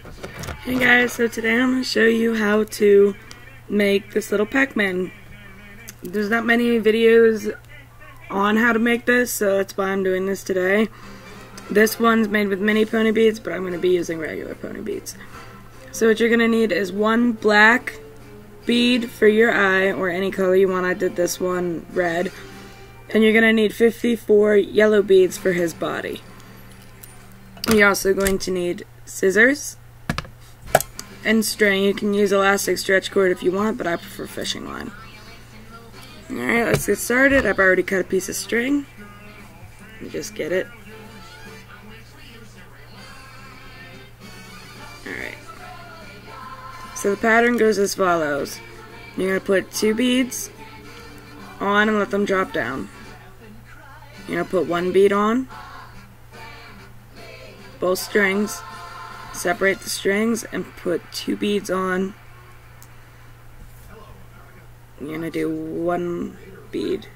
Hey guys, so today I'm going to show you how to make this little Pac-Man. There's not many videos on how to make this, so that's why I'm doing this today. This one's made with mini pony beads, but I'm going to be using regular pony beads. So what you're going to need is one black bead for your eye, or any color you want. I did this one red. And you're going to need 54 yellow beads for his body. You're also going to need scissors and string. You can use elastic stretch cord if you want, but I prefer fishing line. Alright, let's get started. I've already cut a piece of string. You just get it. Alright. So the pattern goes as follows. You're going to put 2 beads on and let them drop down. You're going to put 1 bead on, both strings, separate the strings, and put 2 beads on. You're going to do 1 bead.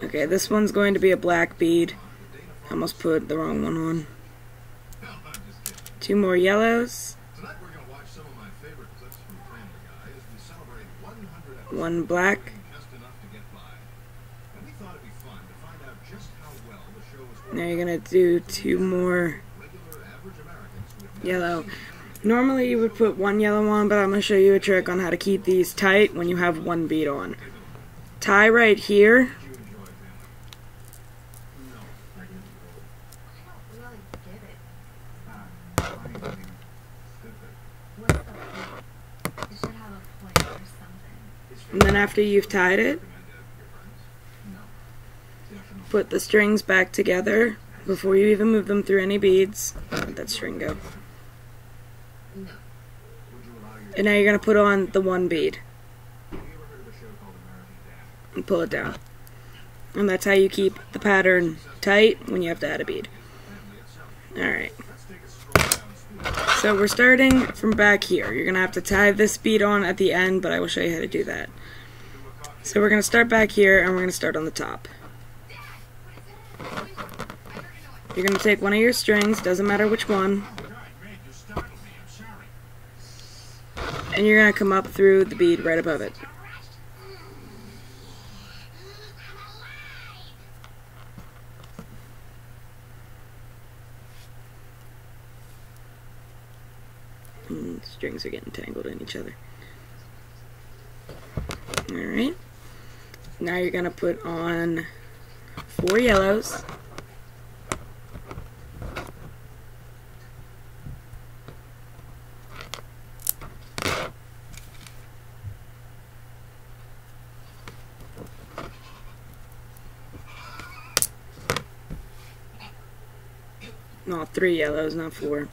Okay, this one's going to be a black bead. I almost put the wrong one on. 2 more yellows. 1 black. Now you're going to do 2 more yellow. Normally you would put 1 yellow on, but I'm going to show you a trick on how to keep these tight when you have 1 bead on. Tie right here. And then after you've tied it, put the strings back together before you even move them through any beads. Let that string go. And now you're going to put on the 1 bead and pull it down. And that's how you keep the pattern tight when you have to add a bead. Alright. So we're starting from back here. You're going to have to tie this bead on at the end, but I will show you how to do that. So we're going to start back here, and we're going to start on the top. You're going to take one of your strings, doesn't matter which one, and you're going to come up through the bead right above it. And strings are getting tangled in each other. Alright. Now you're going to put on 4 yellows. No, 3 yellows, not 4.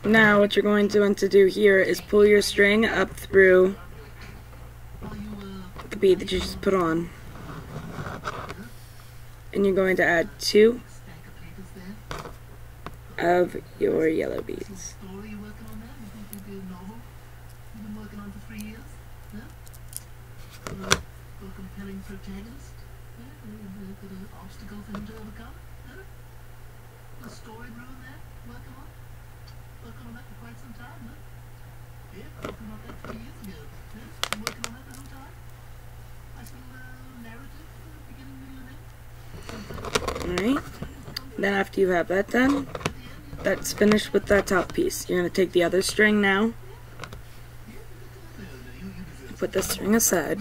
Now what you're going to want to do here is pull your string up through the bead that you just put on. And you're going to add 2 of your yellow beads. Alright, then after you have that done, that's finished with that top piece. You're going to take the other string now, put this string aside,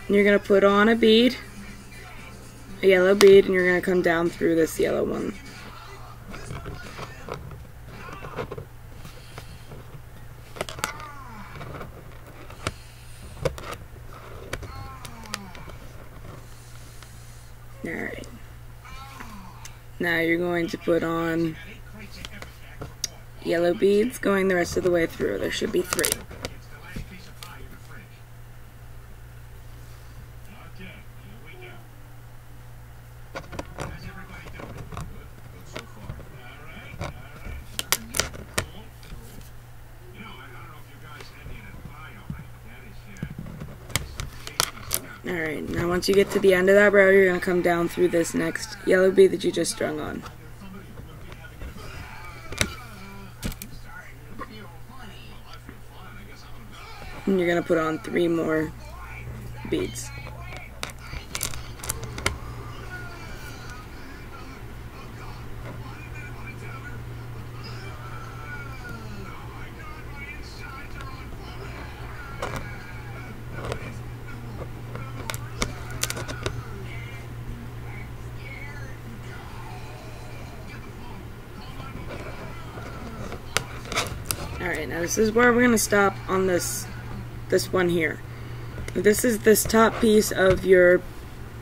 and you're going to put on a bead, a yellow bead, and you're going to come down through this yellow one. Alright. Now you're going to put on yellow beads going the rest of the way through. There should be 3. Alright, now once you get to the end of that row, you're going to come down through this next yellow bead that you just strung on. And you're going to put on 3 more beads. Alright, now this is where we're going to stop on this one here. This is this top piece of your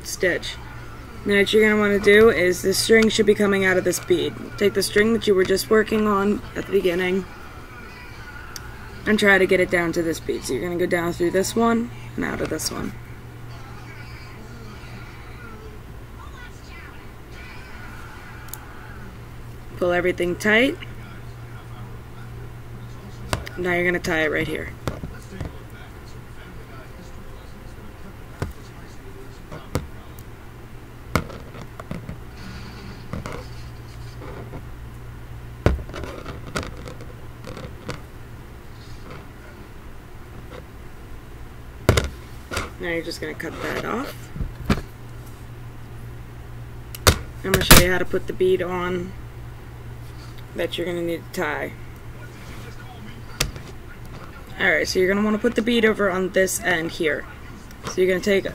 stitch. Now what you're going to want to do is the string should be coming out of this bead. Take the string that you were just working on at the beginning and try to get it down to this bead. So you're going to go down through this one and out of this one. Pull everything tight. Now you're going to tie it right here. Now you're just going to cut that off. I'm going to show you how to put the bead on that you're going to need to tie. Alright, so you're going to want to put the bead over on this end here. So you're going to take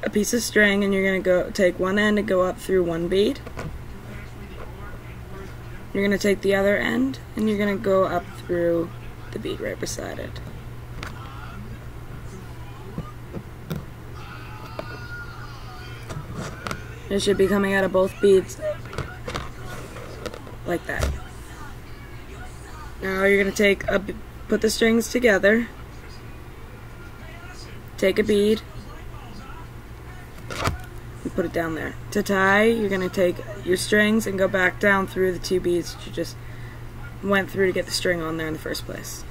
a piece of string and you're going to go take one end and go up through one bead. You're going to take the other end and you're going to go up through the bead right beside it. It should be coming out of both beads like that. Now you're going to put the strings together, take a bead, and put it down there. To tie, you're going to take your strings and go back down through the 2 beads that you just went through to get the string on there in the first place.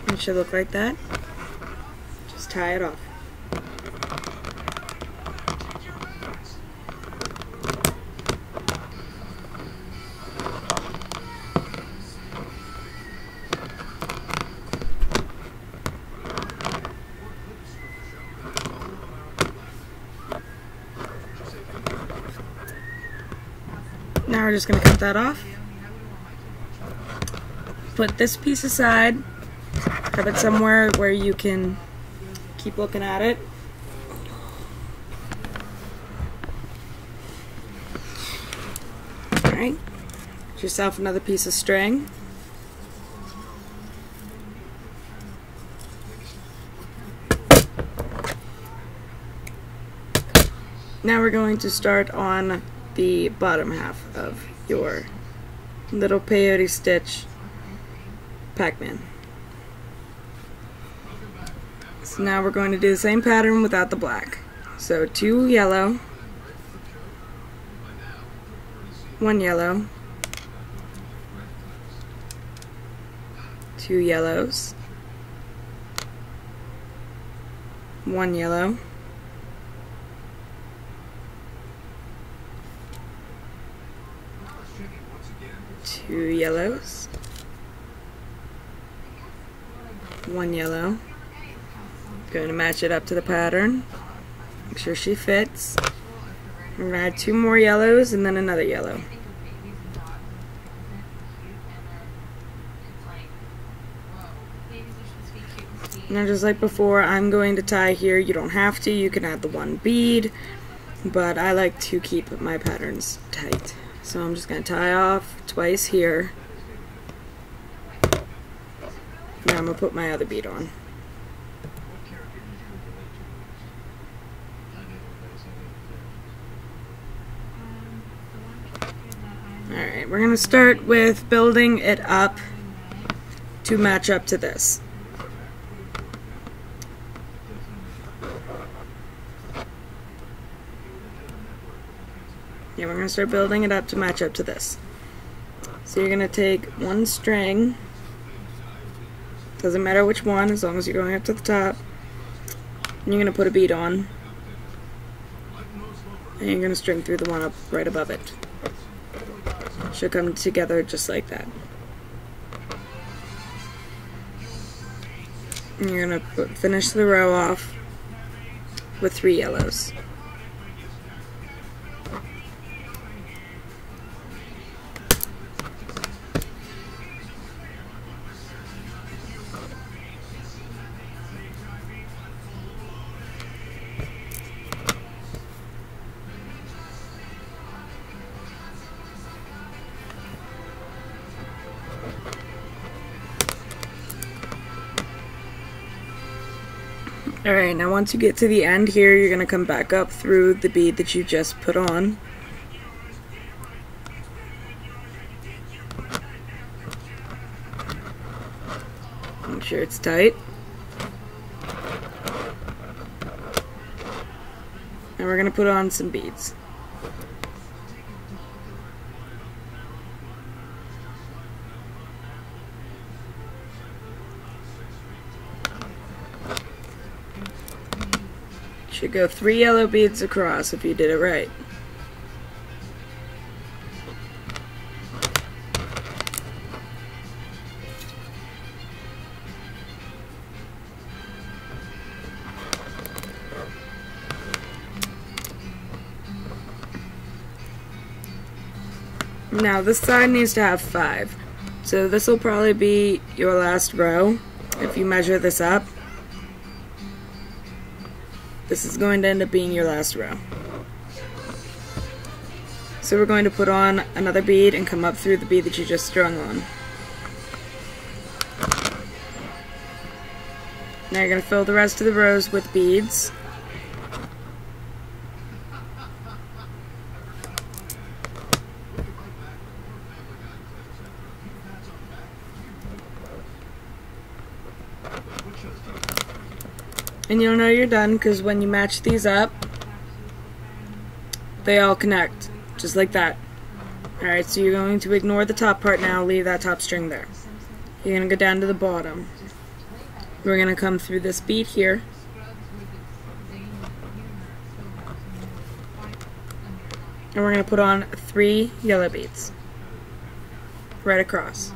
It should look like that. Just tie it off. Now we're just going to cut that off. Put this piece aside. Have it somewhere where you can keep looking at it. Alright, get yourself another piece of string. Now we're going to start on the bottom half of your little peyote stitch Pac-Man. So now we're going to do the same pattern without the black. So 2 yellow, 1 yellow, 2 yellows, 1 yellow, 2 yellows, 1 yellow. Going to match it up to the pattern. Make sure she fits. We're going to add 2 more yellows and then another yellow. Now just like before, I'm going to tie here. You don't have to. You can add the 1 bead. But I like to keep my patterns tight. So I'm just going to tie off twice here. Now I'm going to put my other bead on. Alright, we're going to start with building it up to match up to this. to start building it up to match up to this. So you're going to take one string, doesn't matter which one as long as you're going up to the top, and you're going to put a bead on, and you're going to string through the one up right above it. Should come together just like that. And you're going to finish the row off with 3 yellows. Alright, now once you get to the end here, you're going to come back up through the bead that you just put on. Make sure it's tight. And we're going to put on some beads. Should go 3 yellow beads across if you did it right. Now this side needs to have 5. So this will probably be your last row if you measure this up. This is going to end up being your last row. So we're going to put on another bead and come up through the bead that you just strung on. Now you're going to fill the rest of the rows with beads. And you'll know you're done because when you match these up, they all connect, just like that. Alright, so you're going to ignore the top part now, leave that top string there. You're going to go down to the bottom. We're going to come through this bead here. And we're going to put on 3 yellow beads right across.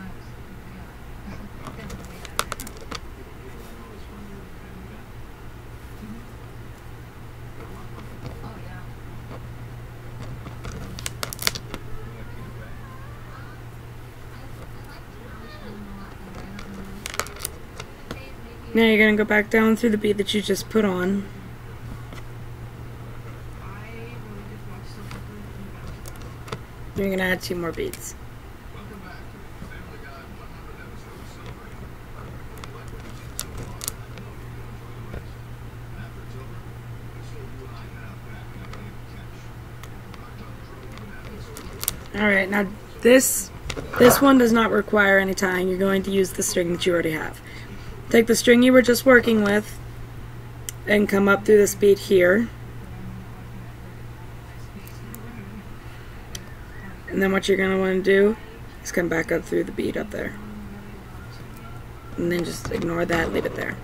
Now you're going to go back down through the bead that you just put on. You're going to add 2 more beads. Alright, now this one does not require any tying. You're going to use the string that you already have. Take the string you were just working with and come up through this bead here. And then what you're going to want to do is come back up through the bead up there. And then just ignore that, leave it there.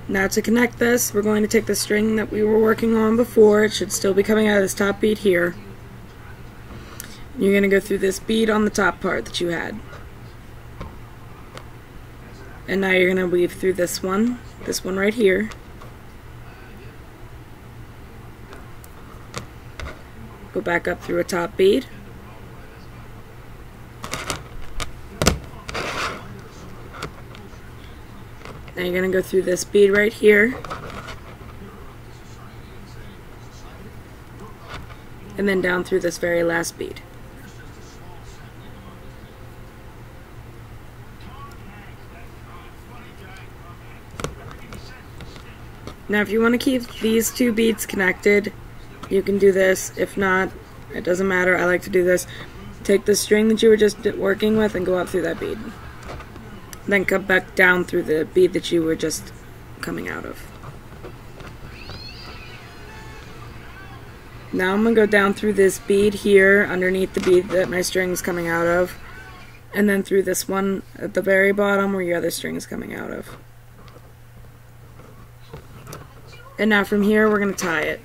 Now to connect this, we're going to take the string that we were working on before. It should still be coming out of this top bead here. You're going to go through this bead on the top part that you had. And now you're going to weave through this one right here. Go back up through a top bead. Now you're going to go through this bead right here. And then down through this very last bead. Now if you want to keep these 2 beads connected, you can do this. If not, it doesn't matter. I like to do this. Take the string that you were just working with and go up through that bead. Then come back down through the bead that you were just coming out of. Now I'm going to go down through this bead here, underneath the bead that my string's coming out of, and then through this one at the very bottom where your other string's coming out of. And now from here we're going to tie it.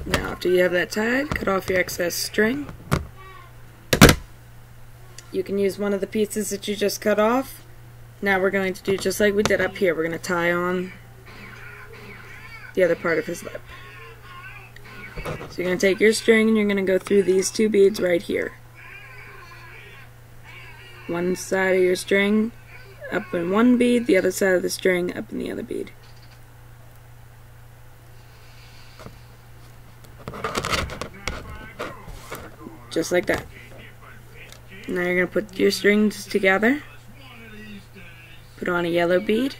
Now after you have that tied, cut off your excess string. You can use one of the pieces that you just cut off. Now we're going to do just like we did up here. We're going to tie on the other part of his lip. So you're going to take your string and you're going to go through these two beads right here. One side of your string up in one bead, the other side of the string up in the other bead. Just like that. Now you're going to put your strings together, put on a yellow bead,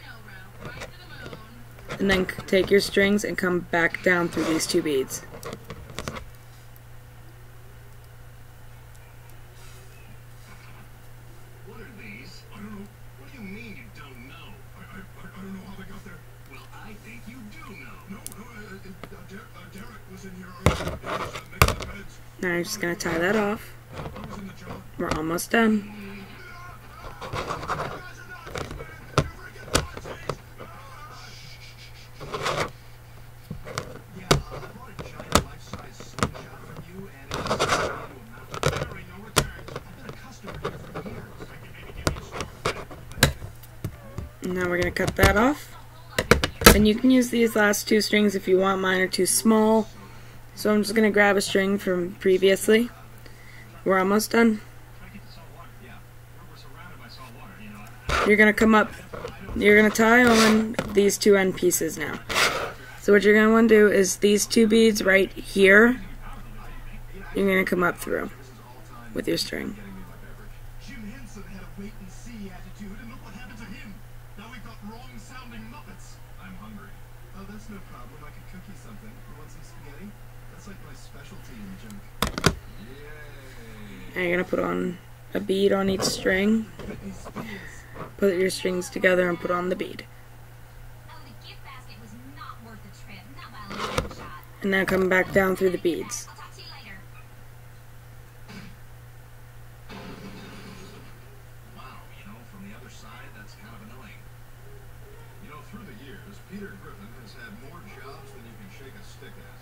and then take your strings and come back down through these two beads. What are these? I don't know. What do you mean you don't know? I don't know how they got there. Well, I think you do know. No, Derek was in here earlier. He was making the beds. Now you're just going to tie that off. We're almost done. Now we're going to cut that off. And you can use these last two strings if you want. Mine are too small. So I'm just going to grab a string from previously. We're almost done. You're going to come up, you're going to tie on these two end pieces now. So what you're going to want to do is these two beads right here, you're going to come up through with your string. That's no problem. I can cook you something. You want some spaghetti? That's like my specialty in the gym. Yay! Now you're going to put on a bead on each string. Put your strings together and put on the bead. And now come back down through the beads. Peter Griffin has had more jobs than you can shake a stick at.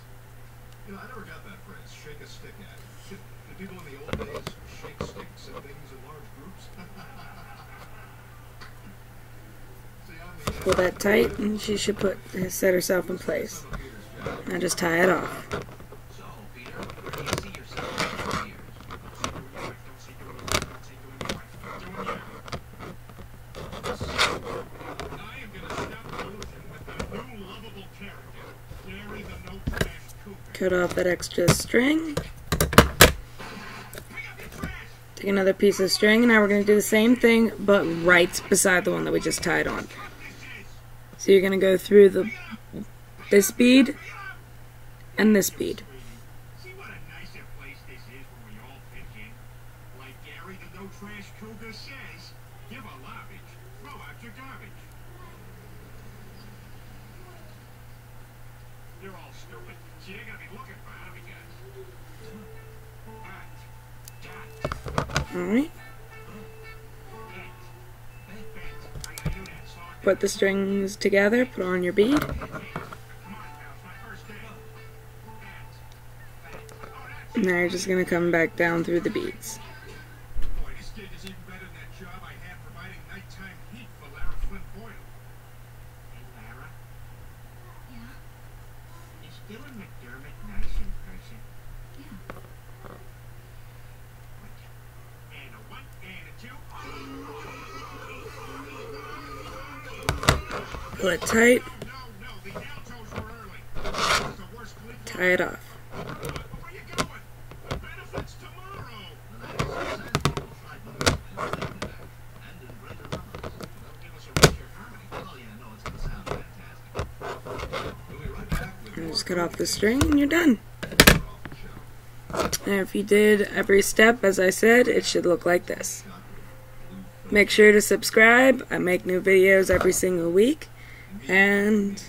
You know, I never got that phrase, shake a stick at. Did people in the old days shake sticks at things in large groups? Pull that tight and she should set herself in place. Now just tie it off. Cut off that extra string. Take another piece of string, and now we're going to do the same thing, but right beside the one that we just tied on. So you're going to go through this bead and this bead. See what a nicer place this is where we all pitch in? Like Gary the No Trash Cougar says, give a lobbage, throw out your garbage. You're all stupid. See, they're gonna be looking for hobby guys. Alright. Put the strings together, put on your bead. Now you're just going to come back down through the beads. Boy, this gig is even better than that job I had providing nighttime heat for Lara Flynn Boyle. Hey, Lara? Yeah? Is Dylan McDermott nice in person? Yeah. And a one, and a two. Pull it tight. No, the altos were early. This is the worst glee. Tie it off. Where you going? The benefits tomorrow. Just cut off the string and you're done. And if you did every step as I said, it should look like this. Make sure to subscribe. I make new videos every single week. And